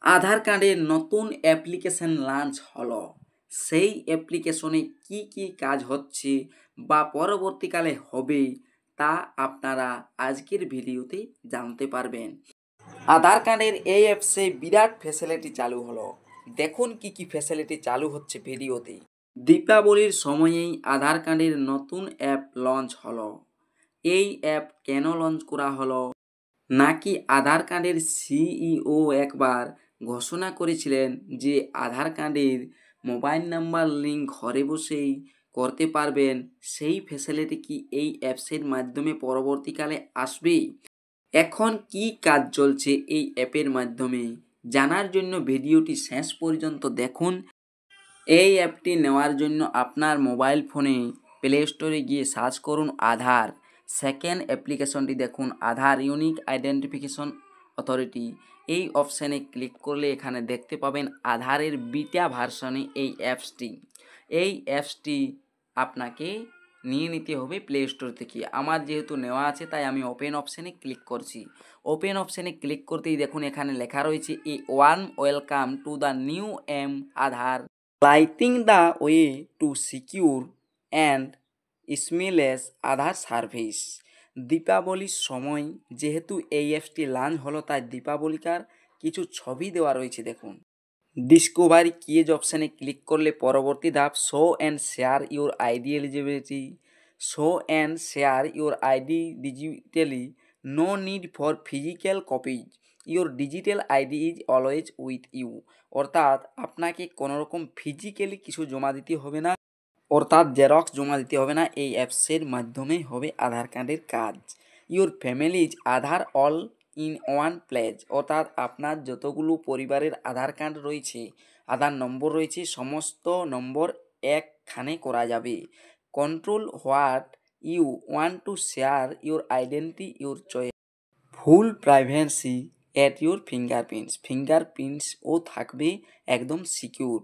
আধার কার্ডের নতুন application launch হলো। সেই অ্যাপ্লিকেশনে কি কি কাজ হচ্ছে বা পরবর্তীকালে হবে তা আপনারা আজকের ভিডিওতে জানতে পারবেন। আধার কার্ডের এই অ্যাপসে বিরাট ফ্যাসিলিটি চালু হলো। দেখুন কি কি ফ্যাসিলিটি চালু হচ্ছে ভিডিওতে। দীপাবলির সময়েই আধার কার্ডের নতুন অ্যাপ লঞ্চ হলো। এই অ্যাপ কেন লঞ্চ করা হলো? নাকি আধার কার্ডের সিইও একবার ঘোষণা করেছিলেন যে আধার কার্ডের মোবাইল নাম্বার লিঙ্ক ঘরে বসেই করতে পারবেন, সেই ফ্যাসিলিটি কি এই অ্যাপসের মাধ্যমে পরবর্তীকালে আসবে? এখন কি কাজ চলছে এই অ্যাপের মাধ্যমে জানার জন্য ভিডিওটি শেষ পর্যন্ত দেখুন। এই অ্যাপটি নেওয়ার জন্য আপনার মোবাইল ফোনে প্লে স্টোরে গিয়ে সার্চ করুন আধার। সেকেন্ড অ্যাপ্লিকেশনটি দেখুন আধার ইউনিক আইডেন্টিফিকেশন অথরিটি। এই অপশানে ক্লিক করলে এখানে দেখতে পাবেন আধারের বিটা ভার্সনে এই অ্যাপসটি। এই অ্যাপসটি আপনাকে নিয়ে নিতে হবে প্লে স্টোর থেকে। আমার যেহেতু নেওয়া আছে তাই আমি ওপেন অপশানে ক্লিক করছি। ওপেন অপশানে ক্লিক করতেই দেখুন এখানে লেখা রয়েছে a warm welcome to the new Aadhaar, lighting the way to secure and seamless Aadhaar service. দীপাবলির সময় যেহেতু এই অ্যাপসটি লঞ্চ হলো তাই দীপাবলিকার কিছু ছবি দেওয়া রয়েছে দেখুন। ডিসকভারি কিজ অপশানে ক্লিক করলে পরবর্তী ধাপ show and share your ID eligibility. Show and share your ID digitally, no need for physical copies, your digital ID is always with you. অর্থাৎ আপনাকে কোনোরকম ফিজিক্যালি কিছু জমা দিতে হবে না, অর্থাৎ জেরক্স জমা দিতে হবে না। এই অ্যাপসের মাধ্যমে হবে আধার কার্ডের কাজ। Your families Aadhaar all in one place, অর্থাৎ আপনার যতগুলো পরিবারের আধার কার্ড রয়েছে, আধার নম্বর রয়েছে, সমস্ত নম্বর একখানে করা যাবে। Control what you want to share your identity your choice, full privacy at your ফিঙ্গারপ্রিন্টসও থাকবে একদম secure.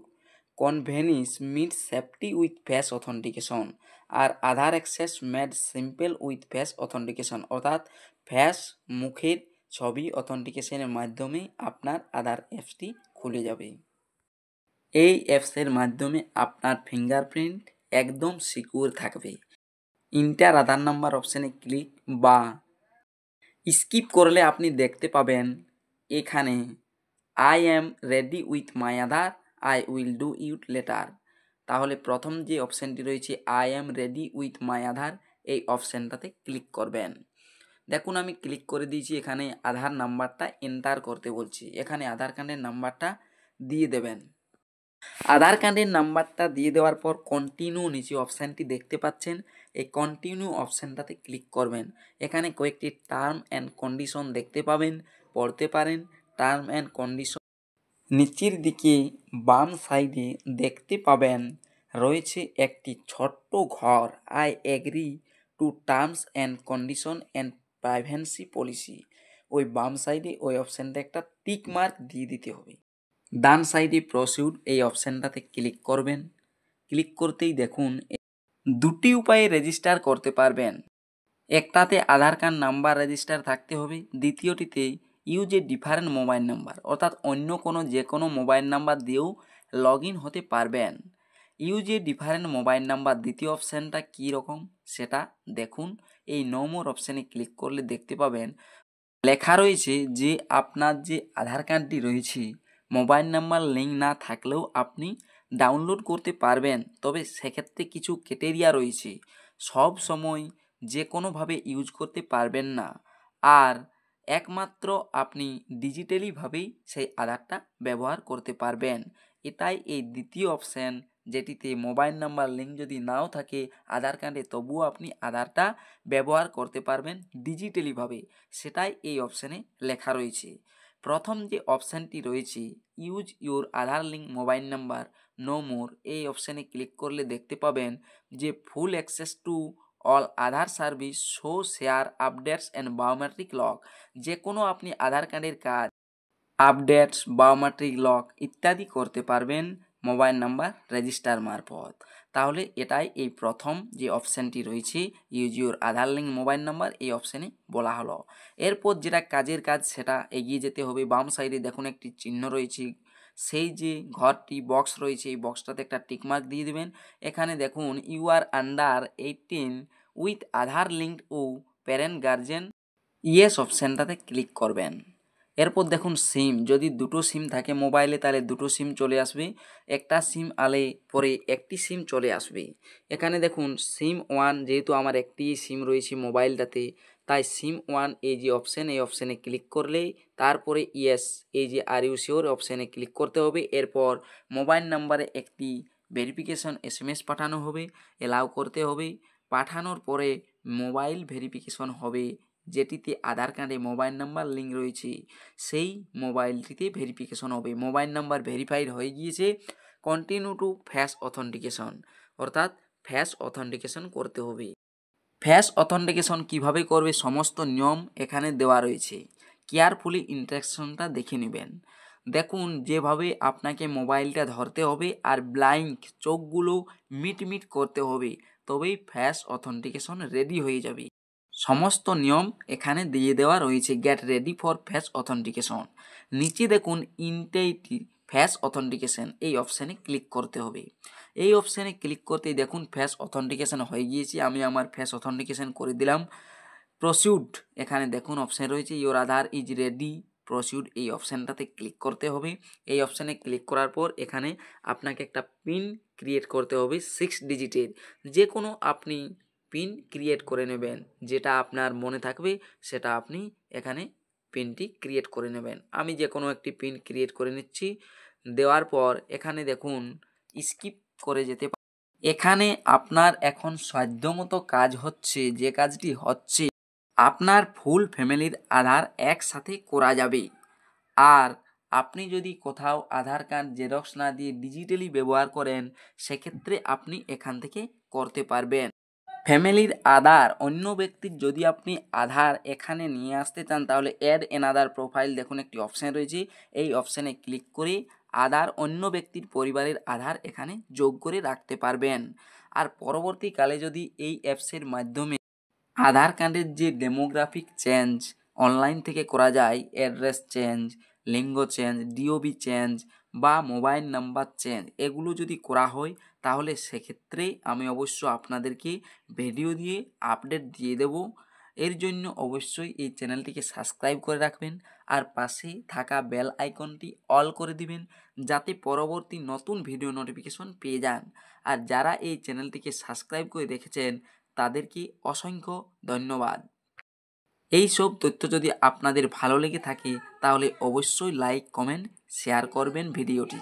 Convenience meets safety with face authentication. আর Aadhaar access made simple with face authentication, অর্থাৎ ফেস মুখের ছবি অথেন্টিকেশনের মাধ্যমে আপনার আধার অ্যাপসটি খুলে যাবে। এই অ্যাপসের মাধ্যমে আপনার ফিঙ্গারপ্রিন্ট একদম সিকিউর থাকবে। ইন্টার আধার নাম্বার অপশানে ক্লিক বা স্কিপ করলে আপনি দেখতে পাবেন এখানে I am ready with my Aadhaar, I will do it later. তাহলে প্রথম যে অপশানটি রয়েছে I am ready with my Aadhaar, এই অপশানটাতে ক্লিক করবেন। দেখুন আমি ক্লিক করে দিয়েছি, এখানে আধার নাম্বারটা এন্টার করতে বলছি। এখানে আধার কার্ডের নাম্বারটা দিয়ে দেবেন। আধার কার্ডের নাম্বারটা দিয়ে দেওয়ার পর কন্টিনিউ নিচে অপশানটি দেখতে পাচ্ছেন, এই কন্টিনিউ অপশানটাতে ক্লিক করবেন। এখানে কয়েকটি টার্ম অ্যান্ড কন্ডিশন দেখতে পাবেন, পড়তে পারেন টার্ম অ্যান্ড কন্ডিশন। নিচের দিকে বাম সাইডে দেখতে পাবেন রয়েছে একটি ছোট্ট ঘর, I agree to terms and condition and privacy policy. ওই বাম সাইডে ওই অপশানটা একটা টিক মার্ক দিয়ে দিতে হবে। ডান সাইডে প্রসিউড এই অপশানটাতে ক্লিক করবেন। ক্লিক করতেই দেখুন দুটি উপায়ে রেজিস্টার করতে পারবেন। একটাতে আধার কার্ড নাম্বার রেজিস্টার থাকতে হবে, দ্বিতীয়টিতে use a different mobile number, অর্থাৎ অন্য কোনো যে কোনো মোবাইল নাম্বার দিয়েও লগ ইন হতে পারবেন। Use a different mobile number দ্বিতীয় অপশানটা কী রকম সেটা দেখুন। এই নো মোর অপশানে ক্লিক করলে দেখতে পাবেন লেখা রয়েছে যে আপনার যে আধার কার্ডটি রয়েছে মোবাইল নাম্বার লিঙ্ক না থাকলেও আপনি ডাউনলোড করতে পারবেন, তবে সেক্ষেত্রে কিছু ক্রাইটেরিয়া রয়েছে। সব সময় যে কোনোভাবে ইউজ করতে পারবেন না, আর একমাত্র আপনি ডিজিটালিভাবেই সেই আধারটা ব্যবহার করতে পারবেন। এটাই এই দ্বিতীয় অপশান, যেটিতে মোবাইল নাম্বার লিঙ্ক যদি নাও থাকে আধার কার্ডে তবুও আপনি আধারটা ব্যবহার করতে পারবেন ডিজিটালিভাবে, সেটাই এই অপশানে লেখা রয়েছে। প্রথম যে অপশানটি রয়েছে use your Aadhaar link mobile number no more, এই অপশানে ক্লিক করলে দেখতে পাবেন যে full access to all Aadhaar service, show share updates and biometric lock. যে কোনো আপনি আধার কার্ডের কাজ আপডেটস, বায়োমেট্রিক লক ইত্যাদি করতে পারবেন মোবাইল নাম্বার রেজিস্টার মারফত। তাহলে এটাই এই প্রথম যে অপশানটি রয়েছে use your Aadhaar link mobile number, এই অপশানে বলা হলো। এরপর যেটা কাজের কাজ সেটা এগিয়ে যেতে হবে। বাম সাইডে দেখুন একটি চিহ্ন রয়েছে, সেই যে ঘরটি বক্স রয়েছে এই বক্সটাতে একটা টিকমার্ক দিয়ে দেবেন। এখানে দেখুন you are under 18 with Aadhaar linked ও প্যারেন্ট গার্জেন ইয়েস অপশানটাতে ক্লিক করবেন। এরপর দেখুন সিম, যদি দুটো সিম থাকে মোবাইলে তাহলে দুটো সিম চলে আসবে, একটা সিম আলে পরে একটি সিম চলে আসবে। এখানে দেখুন সিম ওয়ান, যেহেতু আমার একটি সিম রয়েছে মোবাইলটাতে, তাই সিম ওয়ান এই যে অপশান এই অপশানে ক্লিক করলেই তারপরে ইয়েস এই যে আর ইউ শিওর অপশানে ক্লিক করতে হবে। এরপর মোবাইল নাম্বারে একটি ভেরিফিকেশন SMS পাঠানো হবে, এলাও করতে হবে। পাঠানোর পরে মোবাইল ভেরিফিকেশন হবে, যেটিতে আধার কার্ডে মোবাইল নাম্বার লিঙ্ক রয়েছে সেই মোবাইলটিতে ভেরিফিকেশন হবে। মোবাইল নাম্বার ভেরিফাইড হয়ে গিয়েছে, কন্টিনিউ টু ফেস অথেন্টিকেশন, অর্থাৎ ফেস অথেন্টিকেশন করতে হবে। ফেস অথেন্টিকেশন কিভাবে করবে সমস্ত নিয়ম এখানে দেওয়া রয়েছে, কেয়ারফুলি ইন্সট্রাকশনটা দেখে নেবেন। দেখুন যেভাবে আপনাকে মোবাইলটা ধরতে হবে আর ব্লাইঙ্ক চোখগুলো মিটমিট করতে হবে, তবেই ফেস অথেন্টিকেশন রেডি হয়ে যাবে। সমস্ত নিয়ম এখানে দিয়ে দেওয়া রয়েছে। Get ready for face authentication. নিচে দেখুন ইনটেইটি ফেস অথেন্টিকেশন এই অপশানে ক্লিক করতে হবে। এই অপশানে ক্লিক করতেই দেখুন ফেস অথেন্টিকেশন হয়ে গিয়েছে, আমি আমার ফেস অথেন্টিকেশন করে দিলাম। প্রসিউড এখানে দেখুন অপশান রয়েছে ইওর আধার ইজ রেডি, প্রসিউড এই অপশানটাতে ক্লিক করতে হবে। এই অপশানে ক্লিক করার পর এখানে আপনাকে একটা পিন ক্রিয়েট করতে হবে 6 ডিজিটের, যে কোনো আপনি পিন ক্রিয়েট করে নেবেন, যেটা আপনার মনে থাকবে সেটা আপনি এখানে পিনটি ক্রিয়েট করে নেবেন। আমি যে কোনো একটি পিন ক্রিয়েট করে নিচ্ছি। দেওয়ার পর এখানে দেখুন স্কিপ করে যেতে পারেন। এখানে আপনার এখন সাধ্যমতো কাজ হচ্ছে, যে কাজটি হচ্ছে আপনার ফুল ফ্যামিলির আধার একসাথে করা যাবে। আর আপনি যদি কোথাও আধার কার্ড জেরক্স না দিয়ে ডিজিটালি ব্যবহার করেন সেক্ষেত্রে আপনি এখান থেকে করতে পারবেন। ফ্যামিলির আধার অন্য ব্যক্তির যদি আপনি আধার এখানে নিয়ে আসতে চান তাহলে অ্যাড অ্যানাদার প্রোফাইল দেখুন একটি অপশান রয়েছে, এই অপশানে ক্লিক করে আধার অন্য ব্যক্তির পরিবারের আধার এখানে যোগ করে রাখতে পারবেন। আর পরবর্তীকালে যদি এই অ্যাপসের মাধ্যমে আধার কার্ডের যে ডেমোগ্রাফিক চেঞ্জ অনলাইন থেকে করা যায়, অ্যাড্রেস চেঞ্জ, লিঙ্গ চেঞ্জ, ডিওবি চেঞ্জ বা মোবাইল নাম্বার চেঞ্জ, এগুলো যদি করা হয় তাহলে সেক্ষেত্রে আমি অবশ্য আপনাদেরকে ভিডিও দিয়ে আপডেট দিয়ে দেব। এর জন্য অবশ্যই এই চ্যানেলটিকে সাবস্ক্রাইব করে রাখবেন আর পাশে থাকা বেল আইকনটি অল করে দিবেন, যাতে পরবর্তী নতুন ভিডিও নোটিফিকেশন পেয়ে যান। আর যারা এই চ্যানেলটিকে সাবস্ক্রাইব করে রেখেছেন তাদেরকে অসংখ্য ধন্যবাদ। এই সব তথ্য যদি আপনাদের ভালো লেগে থাকে তাহলে অবশ্যই লাইক, কমেন্ট, শেয়ার করবেন ভিডিওটি।